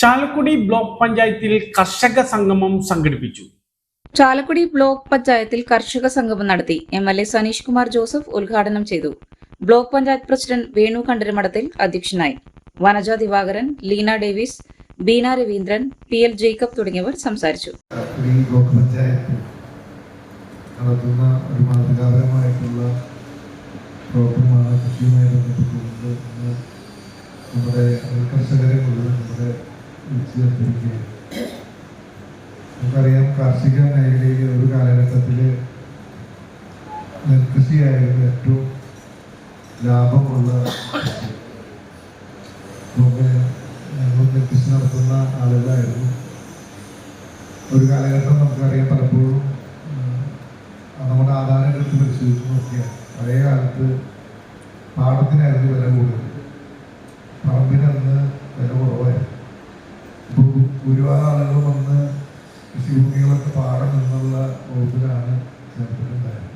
Chalakudy block പഞ്ചായത്തിൽ കർഷക സംഗമം സംഘടിപ്പിച്ചു. ചാലക്കുടി ബ്ലോക്ക് പഞ്ചായത്തിൽ കർഷക സംഗമം നടത്തി. MLA സനീഷ് കുമാർ ജോസഫ് ഉദ്ഘാടനം ചെയ്തു. ബ്ലോക്ക് പഞ്ചായത്ത് പ്രസിഡന്റ് വേണു കണ്ടരമഠത്തിൽ അധ്യക്ഷനായി. Vanaja Divakaran, Leena Davis, Beena Raveendran, PL Jacob തുടങ്ങിയവർ സംസാരിച്ചു. നമ്മുടെ കർഷകരെ മുഴുവൻ നമ്മുടെ നമുക്കറിയാം, കാർഷിക മേഖലയിൽ ഒരു കാലഘട്ടത്തിൽ നെൽകൃഷിയായിരുന്നു ഏറ്റവും ലാഭമുള്ള. ഞങ്ങൾ നെൽകൃഷി നടത്തുന്ന ആളുകളായിരുന്നു. ഒരു കാലഘട്ടം നമുക്കറിയാം, പലപ്പോഴും നമ്മുടെ ആദായം എടുത്ത് പരിശോധിച്ച് നോക്കിയാൽ പഴയ കാലത്ത് പാടത്തിനായിരുന്നു വില കൂടുതൽ, പറമ്പിനന്ന് വില കുറവായിരുന്നു. ഇപ്പോൾ ഒരുപാട് ആളുകൾ വന്ന് കൃഷിഭൂമികളൊക്കെ പാടം എന്നുള്ള വകുപ്പിലാണ് ചേർത്തിട്ടുണ്ടായത്.